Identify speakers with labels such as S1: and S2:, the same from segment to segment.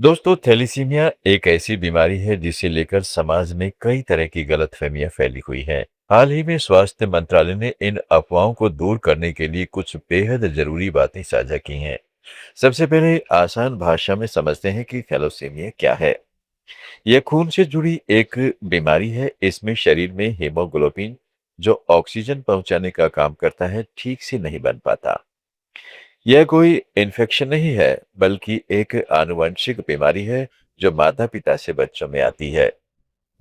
S1: दोस्तों, थैलेसीमिया एक ऐसी बीमारी है जिसे लेकर समाज में कई तरह की गलतफहमियां फैली हुई हैं। हाल ही में स्वास्थ्य मंत्रालय ने इन अफवाहों को दूर करने के लिए कुछ बेहद जरूरी बातें साझा की हैं। सबसे पहले आसान भाषा में समझते हैं कि थैलेसीमिया क्या है। यह खून से जुड़ी एक बीमारी है। इसमें शरीर में हीमोग्लोबिन, जो ऑक्सीजन पहुंचाने का काम करता है, ठीक से नहीं बन पाता। यह कोई इन्फेक्शन नहीं है, बल्कि एक आनुवंशिक बीमारी है जो माता-पिता से बच्चों में आती है।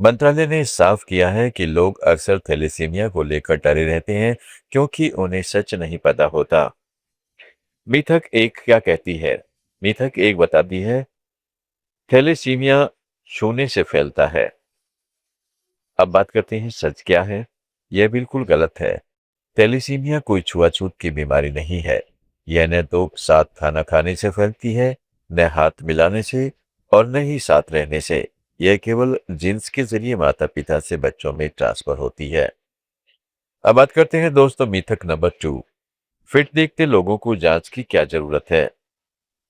S1: मंत्रालय ने साफ किया है कि लोग अक्सर थैलेसीमिया को लेकर डरे रहते हैं, क्योंकि उन्हें सच नहीं पता होता। मिथक एक क्या कहती है? मिथक एक बताती है, थैलेसीमिया छूने से फैलता है। अब बात करते हैं सच क्या है। यह बिल्कुल गलत है। थैलेसीमिया कोई छुआछूत की बीमारी नहीं है। यह न तो साथ खाना खाने से फैलती है, न हाथ मिलाने से, और न ही साथ रहने से। यह केवल जिन्स के जरिए माता पिता से बच्चों में ट्रांसफर होती है। अब बात करते हैं दोस्तों मिथक नंबर 2। फिट दिखते लोगों को जांच की क्या जरूरत है?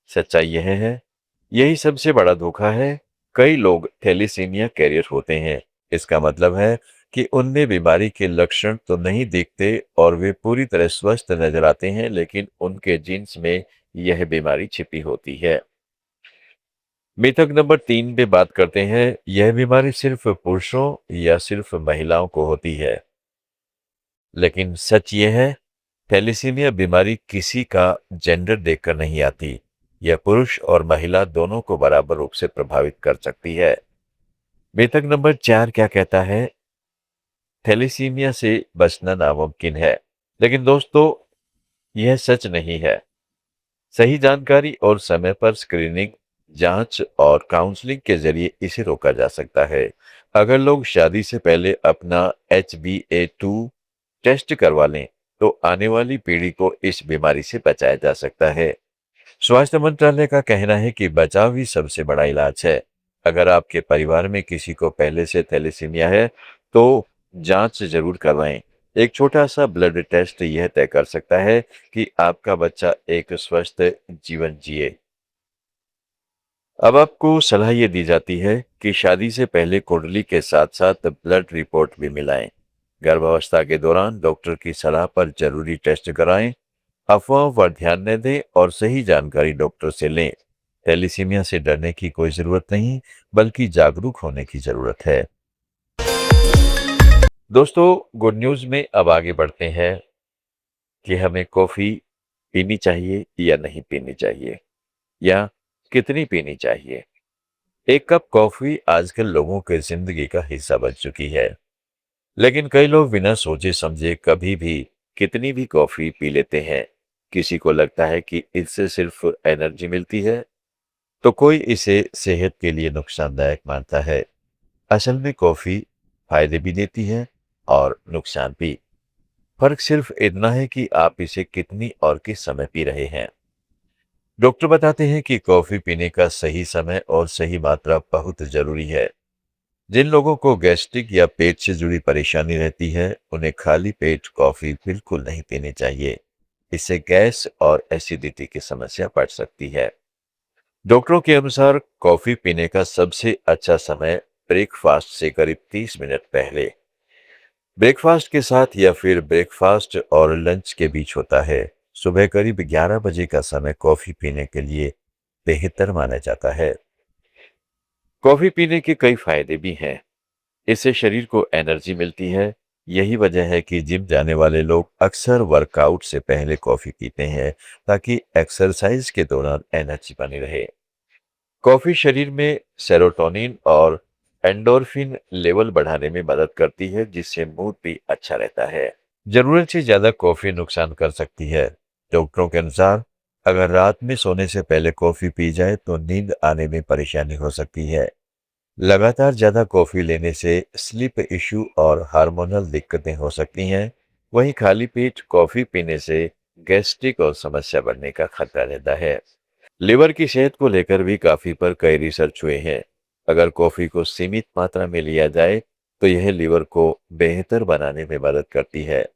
S1: सच्चाई यह है, यही सबसे बड़ा धोखा है। कई लोग थैलेसीमिया कैरियर होते हैं। इसका मतलब है कि उनमें बीमारी के लक्षण तो नहीं दिखते और वे पूरी तरह स्वस्थ नजर आते हैं, लेकिन उनके जीन्स में यह बीमारी छिपी होती है। मिथक नंबर 3 पे बात करते हैं, यह बीमारी सिर्फ पुरुषों या सिर्फ महिलाओं को होती है। लेकिन सच ये है, थैलेसीमिया बीमारी किसी का जेंडर देखकर नहीं आती। यह पुरुष और महिला दोनों को बराबर रूप से प्रभावित कर सकती है। मिथक नंबर 4 क्या कहता है? थैलेसीमिया से बचना नामुमकिन है। लेकिन दोस्तों, यह सच नहीं है। सही जानकारी और समय पर स्क्रीनिंग, जांच और काउंसलिंग के जरिए इसे रोका जा सकता है। अगर लोग शादी से पहले अपना HbA2 टेस्ट करवा लें, तो आने वाली पीढ़ी को इस बीमारी से बचाया जा सकता है। स्वास्थ्य मंत्रालय का कहना है कि बचाव ही सबसे बड़ा इलाज है। अगर आपके परिवार में किसी को पहले से थैलेसीमिया है, तो जांच जरूर करवाएं। एक छोटा सा ब्लड टेस्ट यह तय कर सकता है कि आपका बच्चा एक स्वस्थ जीवन जिए। अब आपको सलाह ये दी जाती है कि शादी से पहले कुंडली के साथ साथ ब्लड रिपोर्ट भी मिलाएं। गर्भावस्था के दौरान डॉक्टर की सलाह पर जरूरी टेस्ट कराएं। अफवाहों पर ध्यान न दें और सही जानकारी डॉक्टर से लें। थैलेसीमिया से डरने की कोई जरूरत नहीं, बल्कि जागरूक होने की जरूरत है। दोस्तों, गुड न्यूज में अब आगे बढ़ते हैं कि हमें कॉफी पीनी चाहिए या नहीं पीनी चाहिए, या कितनी पीनी चाहिए। एक कप कॉफी आजकल लोगों की जिंदगी का हिस्सा बन चुकी है। लेकिन कई लोग बिना सोचे समझे कभी भी कितनी भी कॉफी पी लेते हैं। किसी को लगता है कि इससे सिर्फ एनर्जी मिलती है, तो कोई इसे सेहत के लिए नुकसानदायक मानता है। असल में कॉफी फायदे भी देती है और नुकसान भी। फर्क सिर्फ इतना है कि आप इसे कितनी और किस समय पी रहे हैं। डॉक्टर बताते हैं कि कॉफी पीने का सही समय और सही मात्रा बहुत जरूरी है। जिन लोगों को गैस्ट्रिक या पेट से जुड़ी परेशानी रहती है, उन्हें खाली पेट कॉफी बिल्कुल नहीं पीनी चाहिए। इससे गैस और एसिडिटी की समस्या बढ़ सकती है। डॉक्टरों के अनुसार कॉफी पीने का सबसे अच्छा समय ब्रेकफास्ट से करीब 30 मिनट पहले, ब्रेकफास्ट के साथ, या फिर ब्रेकफास्ट और लंच के बीच होता है। सुबह करीब 11 बजे का समय कॉफी पीने के लिए बेहतर माना जाता है। कॉफी पीने के कई फायदे भी हैं। इससे शरीर को एनर्जी मिलती है। यही वजह है कि जिम जाने वाले लोग अक्सर वर्कआउट से पहले कॉफी पीते हैं, ताकि एक्सरसाइज के दौरान एनर्जी बनी रहे। कॉफी शरीर में सेरोटोनिन और एंडोर्फिन लेवल बढ़ाने में मदद करती है, जिससे मूड भी अच्छा रहता है। जरूरत से ज्यादा कॉफी नुकसान कर सकती है। डॉक्टरों के अनुसार अगर रात में सोने से पहले कॉफी पी जाए, तो नींद आने में परेशानी हो सकती है। लगातार ज्यादा कॉफी लेने से स्लीप इश्यू और हार्मोनल दिक्कतें हो सकती हैं। वहीं खाली पेट कॉफी पीने से गैस्ट्रिक और समस्या बढ़ने का खतरा रहता है। लिवर की सेहत को लेकर भी काफी पर कई रिसर्च हुए हैं। अगर कॉफी को सीमित मात्रा में लिया जाए, तो यह लिवर को बेहतर बनाने में मदद करती है।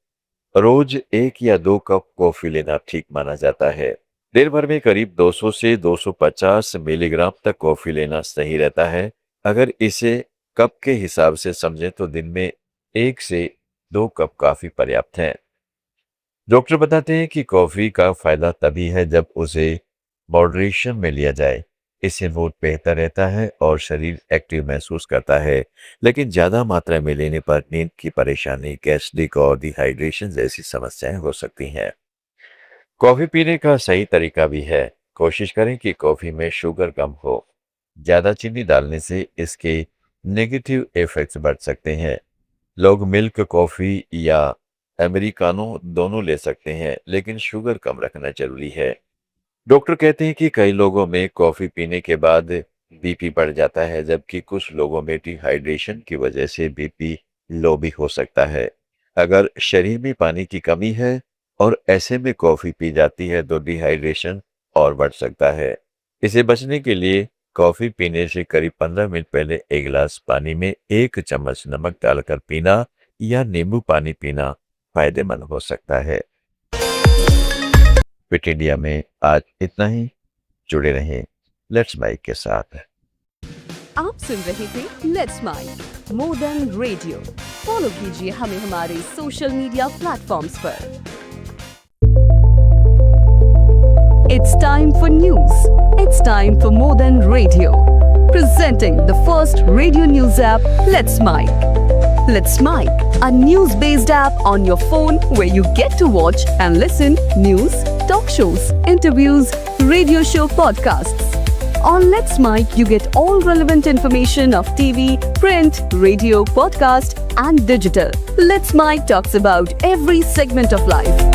S1: रोज 1 या 2 कप कॉफी लेना ठीक माना जाता है। दिन भर में करीब 200 से 250 मिलीग्राम तक कॉफी लेना सही रहता है। अगर इसे कप के हिसाब से समझें तो दिन में 1 से 2 कप काफी पर्याप्त है। डॉक्टर बताते हैं कि कॉफी का फायदा तभी है जब उसे मॉडरेशन में लिया जाए। इससे मूड बेहतर रहता है और शरीर एक्टिव महसूस करता है। लेकिन ज्यादा मात्रा में लेने पर नींद की परेशानी, गैस्ट्रिक और डिहाइड्रेशन जैसी समस्याएं हो सकती हैं। कॉफी पीने का सही तरीका भी है। कोशिश करें कि कॉफी में शुगर कम हो। ज्यादा चीनी डालने से इसके नेगेटिव इफेक्ट्स बढ़ सकते हैं। लोग मिल्क कॉफी या अमेरिकानो दोनों ले सकते हैं, लेकिन शुगर कम रखना जरूरी है। डॉक्टर कहते हैं कि कई लोगों में कॉफी पीने के बाद बीपी बढ़ जाता है, जबकि कुछ लोगों में डिहाइड्रेशन की वजह से बीपी लो भी हो सकता है। अगर शरीर में पानी की कमी है और ऐसे में कॉफी पी जाती है तो डिहाइड्रेशन और बढ़ सकता है। इसे बचने के लिए कॉफी पीने से करीब 15 मिनट पहले एक गिलास पानी में 1 चम्मच नमक डालकर पीना या नींबू पानी पीना फायदेमंद हो सकता है। फिट इंडिया में आज इतना ही। जुड़े रहें लेट्स बाइक के साथ।
S2: आप सुन रहे थे let's mic more than radio. Follow कीजिए हमें हमारे सोशल मीडिया प्लेटफॉर्म्स पर। It's time for news. It's time for more than radio. Presenting the first radio news app, Let's Mic. Let's Mic, a news-based app on your phone where you get to watch and listen news, talk shows, interviews, radio show podcasts. On Let's Mic, you get all relevant information of TV, print, radio, podcast, and digital. Let's Mic talks about every segment of life.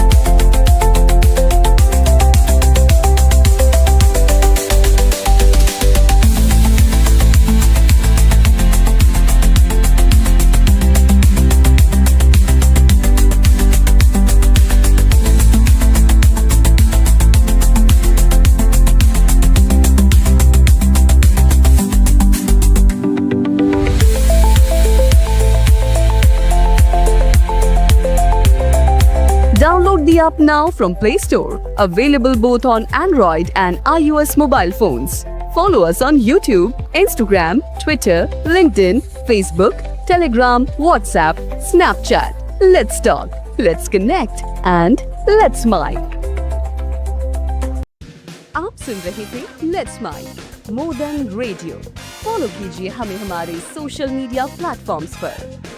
S2: Download the app now from Play Store. Available both on Android and iOS mobile phones. Follow us on YouTube, Instagram, Twitter, LinkedIn, Facebook, Telegram, WhatsApp, Snapchat. Let's talk, let's connect and let's mic. आप सुन रहे थे let's mic more than radio. Follow कीजिए हमें हमारे social media platforms पर।